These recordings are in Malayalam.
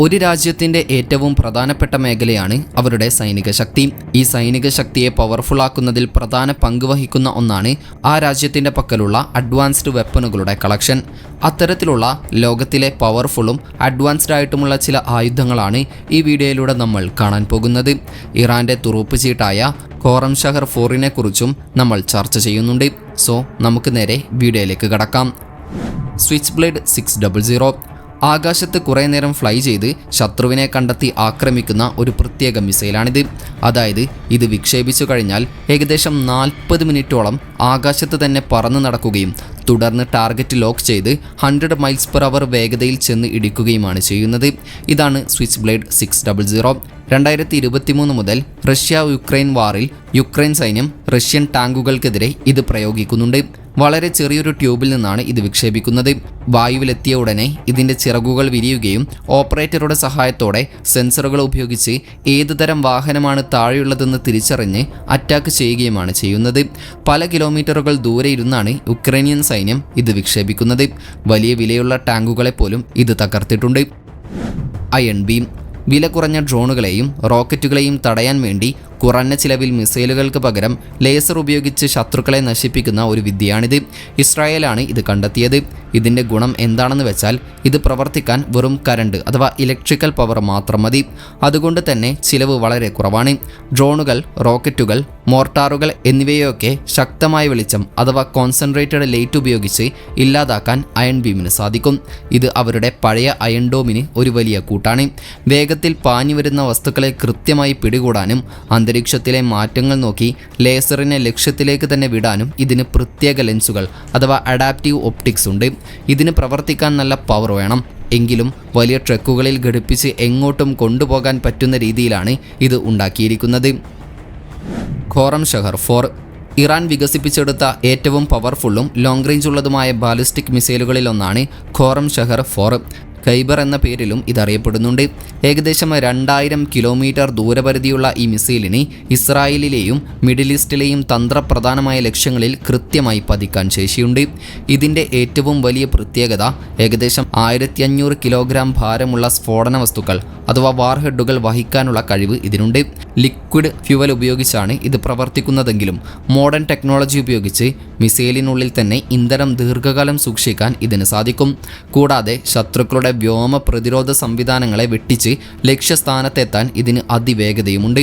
ഒരു രാജ്യത്തിൻ്റെ ഏറ്റവും പ്രധാനപ്പെട്ട മേഖലയാണ് അവരുടെ സൈനിക ശക്തി. ഈ സൈനിക ശക്തിയെ പവർഫുൾ ആക്കുന്നതിൽ പ്രധാന പങ്ക് വഹിക്കുന്ന ഒന്നാണ് ആ രാജ്യത്തിൻ്റെ പക്കലുള്ള അഡ്വാൻസ്ഡ് വെപ്പണുകളുടെ കളക്ഷൻ. അത്തരത്തിലുള്ള ലോകത്തിലെ പവർഫുള്ളും അഡ്വാൻസ്ഡ് ആയിട്ടുമുള്ള ചില ആയുധങ്ങളാണ് ഈ വീഡിയോയിലൂടെ നമ്മൾ കാണാൻ പോകുന്നത്. ഇറാൻ്റെ തുറുപ്പ് ചീട്ടായ ഖോറം ഷഹർ 4നെ കുറിച്ചും നമ്മൾ ചർച്ച ചെയ്യുന്നുണ്ട്. സോ നമുക്ക് നേരെ വീഡിയോയിലേക്ക് കടക്കാം. സ്വിച്ച് ബ്ലേഡ് 600 ആകാശത്ത് കുറേ നേരം ഫ്ലൈ ചെയ്ത് ശത്രുവിനെ കണ്ടെത്തി ആക്രമിക്കുന്ന ഒരു പ്രത്യേക മിസൈലാണിത്. അതായത് ഇത് വിക്ഷേപിച്ചു കഴിഞ്ഞാൽ ഏകദേശം 40 മിനിറ്റോളം ആകാശത്ത് തന്നെ പറന്നു നടക്കുകയും തുടർന്ന് ടാർഗറ്റ് ലോക്ക് ചെയ്ത് 100 മൈൽസ്/അവർ വേഗതയിൽ ചെന്ന് ഇടിക്കുകയുമാണ് ചെയ്യുന്നത്. ഇതാണ് സ്വിച്ച് ബ്ലേഡ് 600. 2023 മുതൽ റഷ്യ-യുക്രൈൻ വാറിൽ യുക്രൈൻ സൈന്യം റഷ്യൻ ടാങ്കുകൾക്കെതിരെ ഇത് പ്രയോഗിക്കുന്നുണ്ട്. വളരെ ചെറിയൊരു ട്യൂബിൽ നിന്നാണ് ഇത് വിക്ഷേപിക്കുന്നത്. വായുവിലെത്തിയ ഉടനെ ഇതിൻ്റെ ചിറകുകൾ വിരിയുകയും ഓപ്പറേറ്ററുടെ സഹായത്തോടെ സെൻസറുകൾ ഉപയോഗിച്ച് ഏതുതരം വാഹനമാണ് താഴെയുള്ളതെന്ന് തിരിച്ചറിഞ്ഞ് അറ്റാക്ക് ചെയ്യുകയുമാണ് ചെയ്യുന്നത്. പല കിലോമീറ്ററുകൾ ദൂരെ ഇരുന്നാണ് യുക്രൈനിയൻ സൈന്യം ഇത് വിക്ഷേപിക്കുന്നത്. വലിയ വിലയുള്ള ടാങ്കുകളെ പോലും ഇത് തകർത്തിട്ടുണ്ട്. അയൺ ബീം വില കുറഞ്ഞ ഡ്രോണുകളെയും റോക്കറ്റുകളെയും തടയാൻ വേണ്ടി കുറഞ്ഞ ചിലവിൽ മിസൈലുകൾക്ക് പകരം ലേസർ ഉപയോഗിച്ച് ശത്രുക്കളെ നശിപ്പിക്കുന്ന ഒരു വിദ്യയാണിത്. ഇസ്രായേലാണ് ഇത് കണ്ടെത്തിയത്. ഇതിൻ്റെ ഗുണം എന്താണെന്ന് വെച്ചാൽ ഇത് പ്രവർത്തിക്കാൻ വെറും കറണ്ട് അഥവാ ഇലക്ട്രിക്കൽ പവർ മാത്രം മതി. അതുകൊണ്ട് തന്നെ ചിലവ് വളരെ കുറവാണ്. ഡ്രോണുകൾ, റോക്കറ്റുകൾ, മോർട്ടാറുകൾ എന്നിവയൊക്കെ ശക്തമായ വെളിച്ചം അഥവാ കോൺസെൻട്രേറ്റഡ് ലൈറ്റ് ഉപയോഗിച്ച് ഇല്ലാതാക്കാൻ അയൺ ബീമിന് സാധിക്കും. ഇത് അവരുടെ പഴയ അയൺ ഡോമിന് ഒരു വലിയ കൂട്ടാണ്. വേഗത്തിൽ പാഞ്ഞു വരുന്ന വസ്തുക്കളെ കൃത്യമായി പിടികൂടാനും അന്തരീക്ഷത്തിലെ മാറ്റങ്ങൾ നോക്കി ലേസറിനെ ലക്ഷ്യത്തിലേക്ക് തന്നെ വിടാനും ഇതിന് പ്രത്യേക ലെൻസുകൾ അഥവാ അഡാപ്റ്റീവ് ഒപ്റ്റിക്സ് ഉണ്ട്. ഇതിന് പ്രവർത്തിക്കാൻ നല്ല പവർ വേണം. എങ്കിലും വലിയ ട്രക്കുകളിൽ ഘടിപ്പിച്ച് എങ്ങോട്ടും കൊണ്ടുപോകാൻ പറ്റുന്ന രീതിയിലാണ് ഇത് ഉണ്ടാക്കിയിരിക്കുന്നത്. ഖോറം ഷഹർ 4 ഇറാൻ വികസിപ്പിച്ചെടുത്ത ഏറ്റവും പവർഫുള്ളും ലോങ് റേഞ്ച് ഉള്ളതുമായ ബാലിസ്റ്റിക് മിസൈലുകളിലൊന്നാണ് ഖോറം ഷഹർ 4. ഖൈബർ എന്ന പേരിലും ഇതറിയപ്പെടുന്നുണ്ട്. ഏകദേശം 2000 കിലോമീറ്റർ ദൂരപരിധിയുള്ള ഈ മിസൈലിന് ഇസ്രായേലിലെയും മിഡിൽ ഈസ്റ്റിലെയും തന്ത്രപ്രധാനമായ ലക്ഷ്യങ്ങളിൽ കൃത്യമായി പതിക്കാൻ ശേഷിയുണ്ട്. ഇതിൻ്റെ ഏറ്റവും വലിയ പ്രത്യേകത ഏകദേശം 1500 കിലോഗ്രാം ഭാരമുള്ള സ്ഫോടന വസ്തുക്കൾ അഥവാ വാർഹെഡുകൾ വഹിക്കാനുള്ള കഴിവ് ഇതിനുണ്ട്. ലിക്വിഡ് ഫ്യൂവൽ ഉപയോഗിച്ചാണ് ഇത് പ്രവർത്തിക്കുന്നതെങ്കിലും മോഡേൺ ടെക്നോളജി ഉപയോഗിച്ച് മിസൈലിനുള്ളിൽ തന്നെ ഇന്ധനം ദീർഘകാലം സൂക്ഷിക്കാൻ ഇതിന് സാധിക്കും. കൂടാതെ ശത്രുക്കളുടെ വ്യോമ പ്രതിരോധ സംവിധാനങ്ങളെ വെട്ടിച്ച് ലക്ഷ്യസ്ഥാനത്തെത്താൻ ഇതിന് അതിവേഗതയുമുണ്ട്.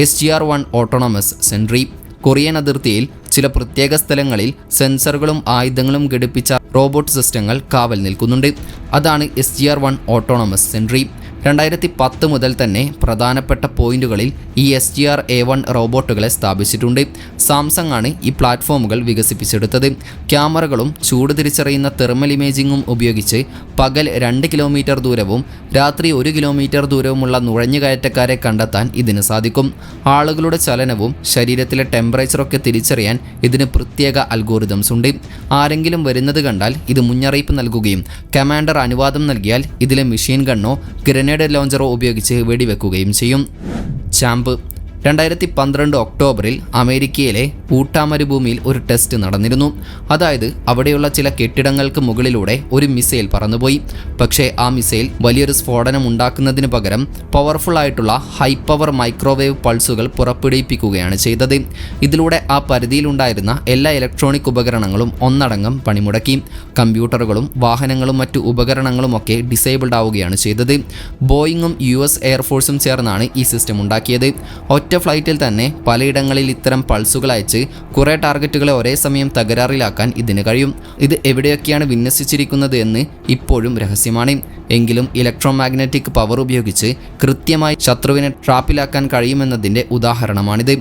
SGR-1 ഓട്ടോണമസ് സെൻട്രി കൊറിയൻ അതിർത്തിയിൽ ചില പ്രത്യേക സ്ഥലങ്ങളിൽ സെൻസറുകളും ആയുധങ്ങളും ഘടിപ്പിച്ച റോബോട്ട് സിസ്റ്റങ്ങൾ കാവൽ നിൽക്കുന്നുണ്ട്. അതാണ് SGR-1 ഓട്ടോണമസ് സെൻട്രി. 2010 മുതൽ തന്നെ പ്രധാനപ്പെട്ട പോയിന്റുകളിൽ ഈ SGR-A1 റോബോട്ടുകളെ സ്ഥാപിച്ചിട്ടുണ്ട്. സാംസങ് ആണ് ഈ പ്ലാറ്റ്ഫോമുകൾ വികസിപ്പിച്ചെടുത്തത്. ക്യാമറകളും ചൂട് തിരിച്ചറിയുന്ന തെർമൽ ഇമേജിങ്ങും ഉപയോഗിച്ച് പകൽ 2 കിലോമീറ്റർ ദൂരവും രാത്രി 1 കിലോമീറ്റർ ദൂരവുമുള്ള നുഴഞ്ഞുകയറ്റക്കാരെ കണ്ടെത്താൻ ഇതിന് സാധിക്കും. ആളുകളുടെ ചലനവും ശരീരത്തിലെ ടെമ്പറേച്ചറൊക്കെ തിരിച്ചറിയാൻ ഇതിന് പ്രത്യേക അൽഗോരിതംസ് ഉണ്ട്. ആരെങ്കിലും വരുന്നത് കണ്ടാൽ ഇത് മുന്നറിയിപ്പ് നൽകുകയും കമാൻഡർ അനുവാദം നൽകിയാൽ ഇതിലെ മെഷീൻ ഗണ്ണോ ഗ്രനേഡ് ലോഞ്ചറോ ഉപയോഗിച്ച് വെടിവെക്കുകയും ചെയ്യും. ചാമ്പ് 2012 ഒക്ടോബറിൽ അമേരിക്കയിലെ ഊട്ടാ മരുഭൂമിയിൽ ഒരു ടെസ്റ്റ് നടന്നിരുന്നു. അതായത് അവിടെയുള്ള ചില കെട്ടിടങ്ങൾക്ക് മുകളിലൂടെ ഒരു മിസൈൽ പറന്നുപോയി. പക്ഷേ ആ മിസൈൽ വലിയൊരു സ്ഫോടനം ഉണ്ടാക്കുന്നതിന് പകരം പവർഫുൾ ആയിട്ടുള്ള ഹൈ പവർ മൈക്രോവേവ് പൾസുകൾ പുറപ്പെടുവിപ്പിക്കുകയാണ് ചെയ്തത്. ഇതിലൂടെ ആ പരിധിയിലുണ്ടായിരുന്ന എല്ലാ ഇലക്ട്രോണിക് ഉപകരണങ്ങളും ഒന്നടങ്കം പണിമുടക്കി. കമ്പ്യൂട്ടറുകളും വാഹനങ്ങളും മറ്റു ഉപകരണങ്ങളുമൊക്കെ ഡിസേബിൾഡ് ആവുകയാണ് ചെയ്തത്. ബോയിങ്ങും US എയർഫോഴ്സും ചേർന്നാണ് ഈ സിസ്റ്റം ഉണ്ടാക്കിയത്. ഒറ്റ ഫ്ലൈറ്റിൽ തന്നെ പലയിടങ്ങളിൽ ഇത്തരം പൾസുകൾ അയച്ച് കുറേ ടാർഗറ്റുകളെ ഒരേ സമയം തകരാറിലാക്കാൻ ഇതിന് കഴിയും. ഇത് എവിടെയൊക്കെയാണ് വിന്യസിച്ചിരിക്കുന്നത് എന്ന് ഇപ്പോഴും രഹസ്യമാണ്. എങ്കിലും ഇലക്ട്രോമാഗ്നറ്റിക് പവർ ഉപയോഗിച്ച് കൃത്യമായി ശത്രുവിനെ ട്രാപ്പിലാക്കാൻ കഴിയുമെന്നതിൻ്റെ ഉദാഹരണമാണിത്.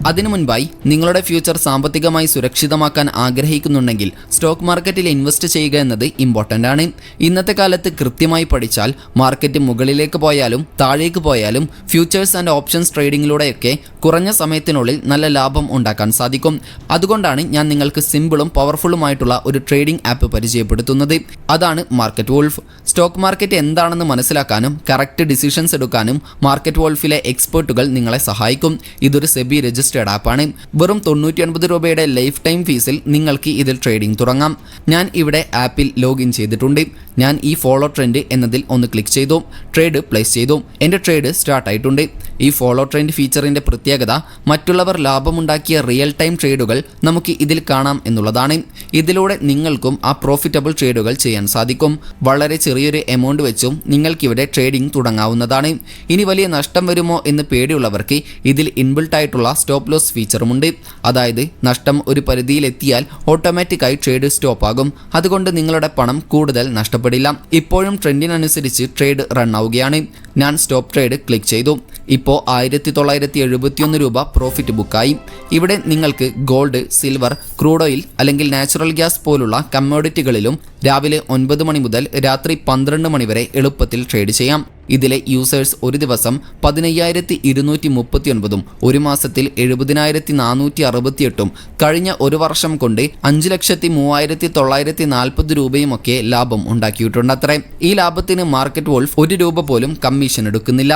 അതിനു മുൻപായി നിങ്ങളുടെ ഫ്യൂച്ചർ സാമ്പത്തികമായി സുരക്ഷിതമാക്കാൻ ആഗ്രഹിക്കുന്നുണ്ടെങ്കിൽ സ്റ്റോക്ക് മാർക്കറ്റിൽ ഇൻവെസ്റ്റ് ചെയ്യുക എന്നത് ഇമ്പോർട്ടൻ്റ് ആണ്. ഇന്നത്തെ കാലത്ത് കൃത്യമായി പഠിച്ചാൽ മാർക്കറ്റ് മുകളിലേക്ക് പോയാലും താഴേക്ക് പോയാലും ഫ്യൂച്ചേഴ്സ് ആൻഡ് ഓപ്ഷൻസ് ട്രേഡിങ്ങിലൂടെയൊക്കെ കുറഞ്ഞ സമയത്തിനുള്ളിൽ നല്ല ലാഭം ഉണ്ടാക്കാൻ സാധിക്കും. അതുകൊണ്ടാണ് ഞാൻ നിങ്ങൾക്ക് സിമ്പിളും പവർഫുള്ളുമായിട്ടുള്ള ഒരു ട്രേഡിംഗ് ആപ്പ് പരിചയപ്പെടുത്തുന്നത്. അതാണ് മാർക്കറ്റ് വോൾഫ്. സ്റ്റോക്ക് മാർക്കറ്റ് എന്താണെന്ന് മനസ്സിലാക്കാനും കറക്റ്റ് ഡിസിഷൻസ് എടുക്കാനും മാർക്കറ്റ് വോൾഫിലെ എക്സ്പേർട്ടുകൾ നിങ്ങളെ സഹായിക്കും. ഇതൊരു സെബി രജിസ്റ്റേർഡ് ആപ്പാണ്. വെറും 99 രൂപയുടെ ലൈഫ് ടൈം ഫീസിൽ നിങ്ങൾക്ക് ഇതിൽ ട്രേഡിംഗ് തുടങ്ങാം. ഞാൻ ഇവിടെ ആപ്പിൽ ലോഗിൻ ചെയ്തിട്ടുണ്ട്. ഞാൻ ഈ ഫോളോ ട്രെൻഡ് എന്നതിൽ ഒന്ന് ക്ലിക്ക് ചെയ്തു, ട്രേഡ് പ്ലേസ് ചെയ്തു. എൻ്റെ ട്രേഡ് സ്റ്റാർട്ട് ആയിട്ടുണ്ട്. ഈ ഫോളോ ട്രെൻഡ് ഫീച്ചറിൻ്റെ പ്രത്യേകത മറ്റുള്ളവർ ലാഭമുണ്ടാക്കിയ റിയൽ ടൈം ട്രേഡുകൾ നമുക്ക് ഇതിൽ കാണാം എന്നുള്ളതാണ്. ഇതിലൂടെ നിങ്ങൾക്കും ആ പ്രോഫിറ്റബിൾ ട്രേഡുകൾ ചെയ്യാൻ സാധിക്കും. വളരെ ചെറിയൊരു എമൗണ്ട് വെച്ചും നിങ്ങൾക്കിവിടെ ട്രേഡിംഗ് തുടങ്ങാവുന്നതാണ്. ഇനി വലിയ നഷ്ടം വരുമോ എന്ന് പേടിയുള്ളവർക്ക് ഇതിൽ ഇൻബിൽട്ട് ആയിട്ടുള്ള സ്റ്റോപ്പ് ലോസ് ഫീച്ചറുമുണ്ട്. അതായത് നഷ്ടം ഒരു പരിധിയിലെത്തിയാൽ ഓട്ടോമാറ്റിക്കായി ട്രേഡ് സ്റ്റോപ്പ് ആകും. അതുകൊണ്ട് നിങ്ങളുടെ പണം കൂടുതൽ നഷ്ടപ്പെടില്ല. ഇപ്പോഴും ട്രെൻഡിനനുസരിച്ച് ട്രേഡ് റൺ ആവുകയാണ്. ഞാൻ സ്റ്റോപ്പ് ട്രേഡ് ക്ലിക്ക് ചെയ്തു. ഇപ്പോൾ 1971 രൂപ പ്രോഫിറ്റ് ബുക്കായി. ഇവിടെ നിങ്ങൾക്ക് ഗോൾഡ്, സിൽവർ, ക്രൂഡ് ഓയിൽ അല്ലെങ്കിൽ നാച്ചുറൽ ഗ്യാസ് പോലുള്ള കമ്മോഡിറ്റികളിലും രാവിലെ 9 മണി മുതൽ രാത്രി 12 മണി വരെ എളുപ്പത്തിൽ ട്രേഡ് ചെയ്യാം. ഇതിലെ യൂസേഴ്സ് ഒരു ദിവസം 15,239 ഒരു മാസത്തിൽ 70,468 കഴിഞ്ഞ ഒരു വർഷം കൊണ്ട് 5,03,940 രൂപയുമൊക്കെ ലാഭം ഉണ്ടാക്കിയിട്ടുണ്ടത്രേ. ഈ ലാഭത്തിന് മാർക്കറ്റ് വോൾഫ് 1 രൂപ പോലും കമ്മീഷൻ എടുക്കുന്നില്ല.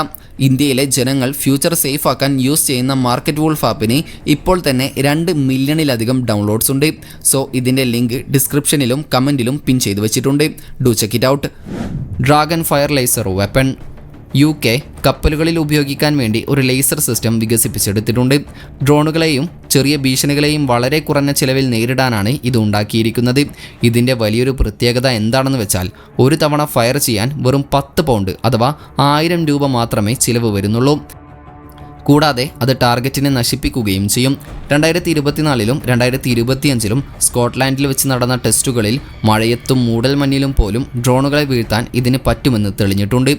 ഇന്ത്യയിലെ ജനങ്ങൾ ഫ്യൂച്ചർ സേഫ് ആക്കാൻ യൂസ് ചെയ്യുന്ന മാർക്കറ്റ് വോൾഫ് ആപ്പിന് ഇപ്പോൾ തന്നെ 2 മില്യണിലധികം ഡൗൺലോഡ്സ് ഉണ്ട്. സോ ഇതിൻ്റെ ലിങ്ക് ഡിസ്ക്രിപ്ഷനിലും കമൻറ്റിലും പിൻ ചെയ്തു വെച്ചിട്ടുണ്ട്. Do check it out. Dragon fire laser weapon. UK കപ്പലുകളിൽ ഉപയോഗിക്കാൻ വേണ്ടി ഒരു ലേസർ സിസ്റ്റം വികസിപ്പിച്ചെടുത്തിട്ടുണ്ട്. ഡ്രോണുകളെയും ചെറിയ ഭീഷണികളെയും വളരെ കുറഞ്ഞ ചിലവിൽ നേരിടാനാണ് ഇത് ഉണ്ടാക്കിയിരിക്കുന്നത്. ഇതിൻ്റെ വലിയൊരു പ്രത്യേകത എന്താണെന്ന് വെച്ചാൽ ഒരു തവണ ഫയർ ചെയ്യാൻ വെറും 10 പൗണ്ട് അഥവാ 1000 രൂപ മാത്രമേ ചിലവ് വരുന്നുള്ളൂ. കൂടാതെ അത് ടാർഗറ്റിനെ നശിപ്പിക്കുകയും ചെയ്യും. 2024ലും 2025ലും സ്കോട്ട്ലാൻഡിൽ വെച്ച് നടന്ന ടെസ്റ്റുകളിൽ മഴയത്തും മൂടൽമഞ്ഞിലും പോലും ഡ്രോണുകളെ വീഴ്ത്താൻ ഇതിന് പറ്റുമെന്ന് തെളിഞ്ഞിട്ടുണ്ട്.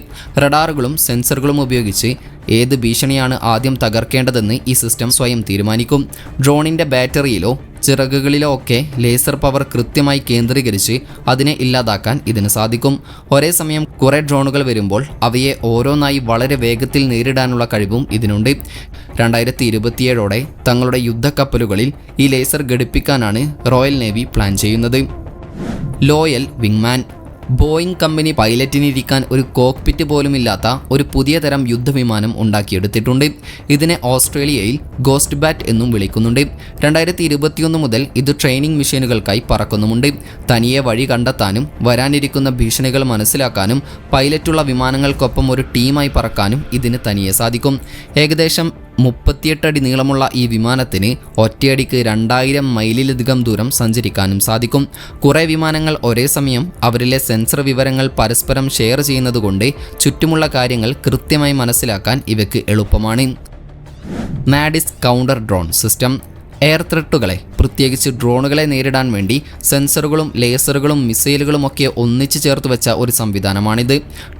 റഡാറുകളും സെൻസറുകളും ഉപയോഗിച്ച് ഏത് ഭീഷണിയാണ് ആദ്യം തകർക്കേണ്ടതെന്ന് ഈ സിസ്റ്റം സ്വയം തീരുമാനിക്കും. ഡ്രോണിൻ്റെ ബാറ്ററിയിലോ ചിറകുകളിലോ ഒക്കെ ലേസർ പവർ കൃത്യമായി കേന്ദ്രീകരിച്ച് അതിനെ ഇല്ലാതാക്കാൻ ഇതിന് സാധിക്കും. ഒരേ സമയം കുറേ ഡ്രോണുകൾ വരുമ്പോൾ അവയെ ഓരോന്നായി വളരെ വേഗത്തിൽ നേരിടാനുള്ള കഴിവും ഇതിനുണ്ട്. 2027ഓടെ തങ്ങളുടെ യുദ്ധക്കപ്പലുകളിൽ ഈ ലേസർ ഘടിപ്പിക്കാനാണ് റോയൽ നേവി പ്ലാൻ ചെയ്യുന്നത്. ലോയൽ വിങ്മാൻ. ബോയിങ് കമ്പനി പൈലറ്റിനിരിക്കാൻ ഒരു കോക്പിറ്റ് പോലുമില്ലാത്ത ഒരു പുതിയ തരം യുദ്ധവിമാനം ഉണ്ടാക്കിയെടുത്തിട്ടുണ്ട്. ഇതിനെ ഓസ്ട്രേലിയയിൽ ഗോസ്റ്റ് ബാറ്റ് എന്നും വിളിക്കുന്നുണ്ട്. 2021 മുതൽ ഇത് ട്രെയിനിങ് മിഷനുകൾക്കായി പറക്കുന്നുമുണ്ട്. തനിയെ വഴി കണ്ടെത്താനും വരാനിരിക്കുന്ന ഭീഷണികൾ മനസ്സിലാക്കാനും പൈലറ്റുള്ള വിമാനങ്ങൾക്കൊപ്പം ഒരു ടീമായി പറക്കാനും ഇതിന് തനിയെ സാധിക്കും. ഏകദേശം 38 അടി നീളമുള്ള ഈ വിമാനത്തിന് ഒറ്റയടിക്ക് 2000 മൈലിലധികം ദൂരം സഞ്ചരിക്കാനും സാധിക്കും. കുറേ വിമാനങ്ങൾ ഒരേ സമയം അവരിലെ സെൻസർ വിവരങ്ങൾ പരസ്പരം ഷെയർ ചെയ്യുന്നതുകൊണ്ട് ചുറ്റുമുള്ള കാര്യങ്ങൾ കൃത്യമായി മനസ്സിലാക്കാൻ ഇവയ്ക്ക് എളുപ്പമാണ്. മാഡിസ് കൗണ്ടർ ഡ്രോൺ സിസ്റ്റം. എയർ ത്രെട്ടുകളെ, പ്രത്യേകിച്ച് ഡ്രോണുകളെ നേരിടാൻ വേണ്ടി സെൻസറുകളും ലേസറുകളും മിസൈലുകളും ഒക്കെ ഒന്നിച്ചു ചേർത്ത് വെച്ച ഒരു സംവിധാനമാണിത്.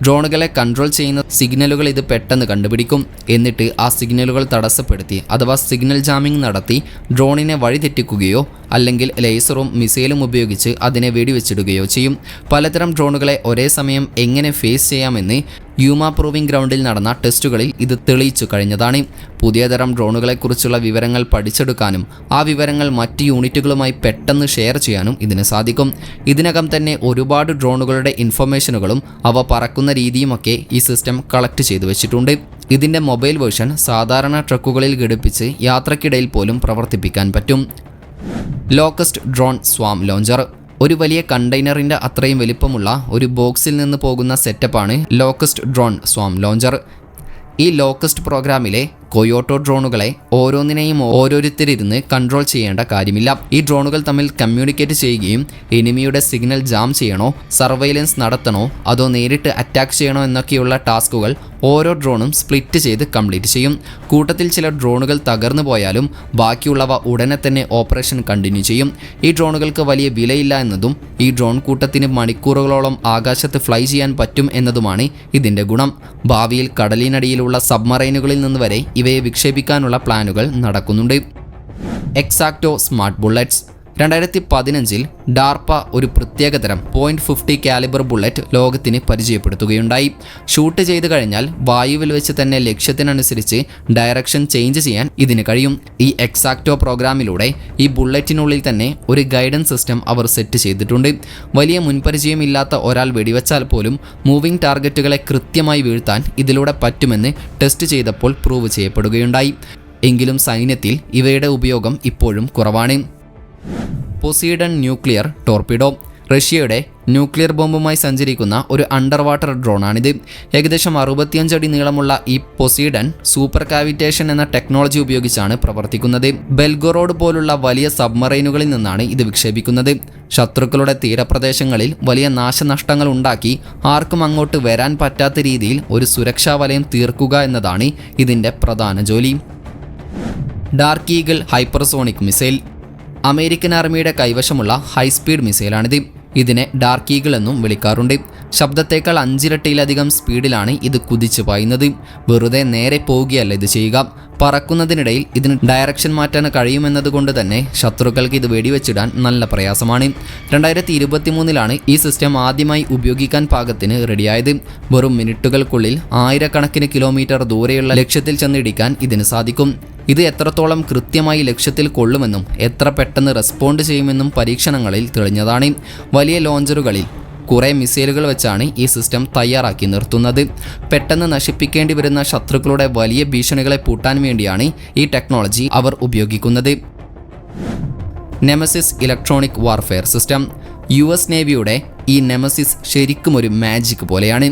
ഡ്രോണുകളെ കൺട്രോൾ ചെയ്യുന്ന സിഗ്നലുകൾ ഇത് പെട്ടെന്ന് കണ്ടുപിടിക്കും. എന്നിട്ട് ആ സിഗ്നലുകൾ തടസ്സപ്പെടുത്തി അഥവാ സിഗ്നൽ ജാമിംഗ് നടത്തി ഡ്രോണിനെ വഴിതെറ്റിക്കുകയോ അല്ലെങ്കിൽ ലേസറും മിസൈലും ഉപയോഗിച്ച് അതിനെ വെടിവെച്ചിടുകയോ ചെയ്യും. പലതരം ഡ്രോണുകളെ ഒരേ സമയം എങ്ങനെ ഫേസ് ചെയ്യാമെന്ന് യൂമ പ്രൂവിംഗ് ഗ്രൗണ്ടിൽ നടന്ന ടെസ്റ്റുകളിൽ ഇത് തെളിയിച്ചു കഴിഞ്ഞതാണ്. പുതിയ തരം ഡ്രോണുകളെക്കുറിച്ചുള്ള വിവരങ്ങൾ പഠിച്ചെടുക്കാനും ആ വിവരങ്ങൾ മറ്റ് യൂണിറ്റുകളുമായി പെട്ടെന്ന് ഷെയർ ചെയ്യാനും ഇതിന് സാധിക്കും. ഇതിനകം തന്നെ ഒരുപാട് ഡ്രോണുകളുടെ ഇൻഫർമേഷനുകളും അവ പറക്കുന്ന രീതിയുമൊക്കെ ഈ സിസ്റ്റം കളക്ട് ചെയ്തു വെച്ചിട്ടുണ്ട്. ഇതിൻ്റെ മൊബൈൽ വേർഷൻ സാധാരണ ട്രക്കുകളിൽ ഘടിപ്പിച്ച് യാത്രക്കിടയിൽ പോലും പ്രവർത്തിപ്പിക്കാൻ പറ്റും. Locust drone swarm launcher. ഒരു വലിയ കണ്ടെയ്നറിൻ്റെ അത്രയും വലിപ്പമുള്ള ഒരു ബോക്സിൽ നിന്ന് പോകുന്ന സെറ്റപ്പാണ് ലോക്കസ്റ്റ് ഡ്രോൺ സ്വാം ലോഞ്ചർ. ഈ ലോക്കസ്റ്റ് പ്രോഗ്രാമിലെ കൊയോട്ടോ ഡ്രോണുകളെ ഓരോന്നിനെയും ഓരോരുത്തരിരുന്ന് കൺട്രോൾ ചെയ്യേണ്ട കാര്യമില്ല. ഈ ഡ്രോണുകൾ തമ്മിൽ കമ്മ്യൂണിക്കേറ്റ് ചെയ്യുകയും എനിമിയുടെ സിഗ്നൽ ജാം ചെയ്യണോ, സർവൈലൻസ് നടത്തണോ, അതോ നേരിട്ട് അറ്റാക്ക് ചെയ്യണോ എന്നൊക്കെയുള്ള ടാസ്കുകൾ ഓരോ ഡ്രോണും സ്പ്ലിറ്റ് ചെയ്ത് കംപ്ലീറ്റ് ചെയ്യും. കൂട്ടത്തിൽ ചില ഡ്രോണുകൾ തകർന്നു പോയാലും ബാക്കിയുള്ളവ ഉടനെ തന്നെ ഓപ്പറേഷൻ കണ്ടിന്യൂ ചെയ്യും. ഈ ഡ്രോണുകൾക്ക് വലിയ വിലയില്ല എന്നതും ഈ ഡ്രോൺ കൂട്ടത്തിന് മണിക്കൂറുകളോളം ആകാശത്ത് ഫ്ലൈ ചെയ്യാൻ പറ്റും എന്നതുമാണ് ഇതിൻ്റെ ഗുണം. ഭാവിയിൽ കടലിനടിയിലുള്ള സബ്മറൈനുകളിൽ നിന്ന് വരെ ഇവയെ വിക്ഷേപിക്കാനുള്ള പ്ലാനുകൾ നടക്കുന്നുണ്ട്. എക്സാക്ടോ സ്മാർട്ട് ബുള്ളറ്റ്സ്. 2015 ഡാർപ്പ ഒരു പ്രത്യേകതരം .50 കാലിബർ ബുള്ളറ്റ് ലോകത്തിന് പരിചയപ്പെടുത്തുകയുണ്ടായി. ഷൂട്ട് ചെയ്ത് കഴിഞ്ഞാൽ വായുവിൽ വെച്ച് തന്നെ ലക്ഷ്യത്തിനനുസരിച്ച് ഡയറക്ഷൻ ചേഞ്ച് ചെയ്യാൻ ഇതിന് കഴിയും. ഈ എക്സാക്ടോ പ്രോഗ്രാമിലൂടെ ഈ ബുള്ളറ്റിനുള്ളിൽ തന്നെ ഒരു ഗൈഡൻസ് സിസ്റ്റം അവർ സെറ്റ് ചെയ്തിട്ടുണ്ട്. വലിയ മുൻപരിചയമില്ലാത്ത ഒരാൾ വെടിവെച്ചാൽ പോലും മൂവിംഗ് ടാർഗറ്റുകളെ കൃത്യമായി വീഴ്ത്താൻ ഇതിലൂടെ പറ്റുമെന്ന് ടെസ്റ്റ് ചെയ്തപ്പോൾ പ്രൂവ് ചെയ്യപ്പെടുകയുണ്ടായി. എങ്കിലും സൈന്യത്തിൽ ഇവയുടെ ഉപയോഗം ഇപ്പോഴും കുറവാണ്. പോസീഡൺ ന്യൂക്ലിയർ ടോർപിഡോ റഷ്യയുടെ ന്യൂക്ലിയർ ബോംബുമായി സഞ്ചരിക്കുന്ന ഒരു അണ്ടർ വാട്ടർ ഡ്രോണാണിത്. ഏകദേശം 65 അടി നീളമുള്ള ഈ പോസീഡൺ സൂപ്പർ കാവിറ്റേഷൻ എന്ന ടെക്നോളജി ഉപയോഗിച്ചാണ് പ്രവർത്തിക്കുന്നത്. ബെൽഗോറോഡ് പോലുള്ള വലിയ സബ്മറൈനുകളിൽ നിന്നാണ് ഇത് വിക്ഷേപിക്കുന്നത്. ശത്രുക്കളുടെ തീരപ്രദേശങ്ങളിൽ വലിയ നാശനഷ്ടങ്ങൾ ഉണ്ടാക്കി ആർക്കും അങ്ങോട്ട് വരാൻ പറ്റാത്ത രീതിയിൽ ഒരു സുരക്ഷാ വലയം തീർക്കുക എന്നതാണ് ഇതിൻ്റെ പ്രധാന ജോലി. Dark eagle hypersonic missile American ആർമിയുടെ കൈവശമുള്ള ഹൈസ്പീഡ് മിസൈലാണിത്. ഇതിനെ ഡാർക്ക് ഈഗിൾ എന്നും വിളിക്കാറുണ്ട്. ശബ്ദത്തേക്കാൾ 5 ഇരട്ടിയിലധികം സ്പീഡിലാണ് ഇത് കുതിച്ചു പായുന്നത്. വെറുതെ നേരെ പോവുകയല്ല ഇത് ചെയ്യുക. പറക്കുന്നതിനിടയിൽ ഇതിന് ഡയറക്ഷൻ മാറ്റാൻ കഴിയുമെന്നതുകൊണ്ട് തന്നെ ശത്രുക്കൾക്ക് ഇത് വെടിവെച്ചിടാൻ നല്ല പ്രയാസമാണ്. 2023 ഈ സിസ്റ്റം ആദ്യമായി ഉപയോഗിക്കാൻ പാകത്തിന് റെഡിയായത്. വെറും മിനിറ്റുകൾക്കുള്ളിൽ ആയിരക്കണക്കിന് കിലോമീറ്റർ ദൂരെയുള്ള ലക്ഷ്യത്തിൽ ചെന്നിടിക്കാൻ ഇതിന് സാധിക്കും. ഇത് എത്രത്തോളം കൃത്യമായി ലക്ഷ്യത്തിൽ കൊള്ളുമെന്നും എത്ര പെട്ടെന്ന് റെസ്പോണ്ട് ചെയ്യുമെന്നും പരീക്ഷണങ്ങളിൽ തെളിഞ്ഞതാണ്. വലിയ ലോഞ്ചറുകളിൽ കുറേ മിസൈലുകൾ വെച്ചാണ് ഈ സിസ്റ്റം തയ്യാറാക്കി നിർത്തുന്നത്. പെട്ടെന്ന് നശിപ്പിക്കേണ്ടി വരുന്ന ശത്രുക്കളുടെ വലിയ ഭീഷണികളെ പൂട്ടാൻ വേണ്ടിയാണ് ഈ ടെക്നോളജി അവർ ഉപയോഗിക്കുന്നത്. Nemesis electronic warfare system US നേവിയുടെ ഈ നെമസിസ് ശരിക്കും ഒരു മാജിക് പോലെയാണ്.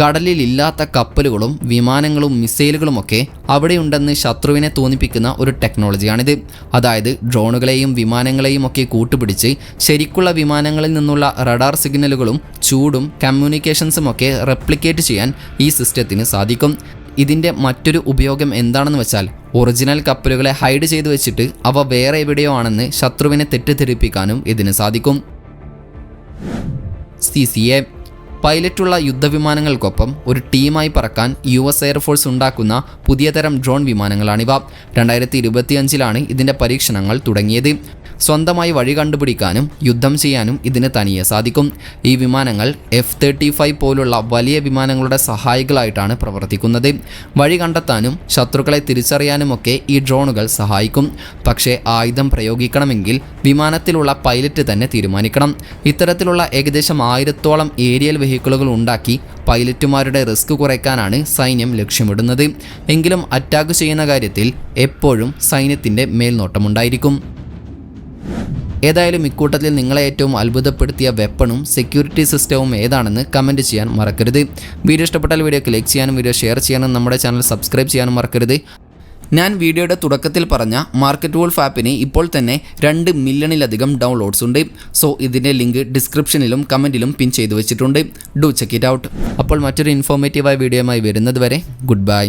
കടലിൽ ഇല്ലാത്ത കപ്പലുകളും വിമാനങ്ങളും മിസൈലുകളുമൊക്കെ അവിടെയുണ്ടെന്ന് ശത്രുവിനെ തോന്നിപ്പിക്കുന്ന ഒരു ടെക്നോളജിയാണിത്. അതായത് ഡ്രോണുകളെയും വിമാനങ്ങളെയും ഒക്കെ കൂട്ടുപിടിച്ച് ശരിക്കുള്ള വിമാനങ്ങളിൽ നിന്നുള്ള റഡാർ സിഗ്നലുകളും ചൂടും കമ്മ്യൂണിക്കേഷൻസും ഒക്കെ റെപ്ലിക്കേറ്റ് ചെയ്യാൻ ഈ സിസ്റ്റത്തിന് സാധിക്കും. ഇതിൻ്റെ മറ്റൊരു ഉപയോഗം എന്താണെന്ന് വെച്ചാൽ ഒറിജിനൽ കപ്പലുകളെ ഹൈഡ് ചെയ്തു വെച്ചിട്ട് അവ വേറെ എവിടെയോ ആണെന്ന് ശത്രുവിനെ തെറ്റിദ്ധരിപ്പിക്കാനും ഇതിന് സാധിക്കും. CCA പൈലറ്റുള്ള യുദ്ധവിമാനങ്ങൾക്കൊപ്പം ഒരു ടീമായി പറക്കാൻ US എയർഫോഴ്സ് ഉണ്ടാക്കുന്ന പുതിയ തരം ഡ്രോൺ വിമാനങ്ങളാണിവ. 2025 ഇതിൻ്റെ പരീക്ഷണങ്ങൾ തുടങ്ങിയത്. സ്വന്തമായി വഴി കണ്ടുപിടിക്കാനും യുദ്ധം ചെയ്യാനും ഇതിന് തനിയെ സാധിക്കും. ഈ വിമാനങ്ങൾ F-35 പോലുള്ള വലിയ വിമാനങ്ങളുടെ സഹായികളായിട്ടാണ് പ്രവർത്തിക്കുന്നത്. വഴി കണ്ടെത്താനും ശത്രുക്കളെ തിരിച്ചറിയാനുമൊക്കെ ഈ ഡ്രോണുകൾ സഹായിക്കും. പക്ഷേ ആയുധം പ്രയോഗിക്കണമെങ്കിൽ വിമാനത്തിലുള്ള പൈലറ്റ് തന്നെ തീരുമാനിക്കണം. ഇത്തരത്തിലുള്ള ഏകദേശം 1000ഓളം ഏരിയൽ വെഹിക്കിളുകൾ ഉണ്ടാക്കി പൈലറ്റുമാരുടെ റിസ്ക് കുറയ്ക്കാനാണ് സൈന്യം ലക്ഷ്യമിടുന്നത്. എങ്കിലും അറ്റാക്ക് ചെയ്യുന്ന കാര്യത്തിൽ എപ്പോഴും സൈന്യത്തിൻ്റെ മേൽനോട്ടമുണ്ടായിരിക്കും. ഏതായാലും ഇക്കൂട്ടത്തിൽ നിങ്ങളെ ഏറ്റവും അത്ഭുതപ്പെടുത്തിയ വെപ്പണും സെക്യൂരിറ്റി സിസ്റ്റവും ഏതാണെന്ന് കമൻറ്റ് ചെയ്യാൻ മറക്കരുത്. വീഡിയോ ഇഷ്ടപ്പെട്ടാൽ വീഡിയോക്ക് ലൈക്ക് ചെയ്യാനും വീഡിയോ ഷെയർ ചെയ്യാനും നമ്മുടെ ചാനൽ സബ്സ്ക്രൈബ് ചെയ്യാനും മറക്കരുത്. ഞാൻ വീഡിയോയുടെ തുടക്കത്തിൽ പറഞ്ഞ മാർക്കറ്റ് വോൾഫ് ആപ്പിന് ഇപ്പോൾ തന്നെ 2 മില്യണിലധികം ഡൗൺലോഡ്സ് ഉണ്ട്. സോ ഇതിൻ്റെ ലിങ്ക് ഡിസ്ക്രിപ്ഷനിലും കമൻറ്റിലും പിൻ ചെയ്തു വെച്ചിട്ടുണ്ട്. Do check it out. അപ്പോൾ മറ്റൊരു ഇൻഫോർമേറ്റീവായ വീഡിയോയുമായി വരുന്നത് വരെ ഗുഡ് ബൈ.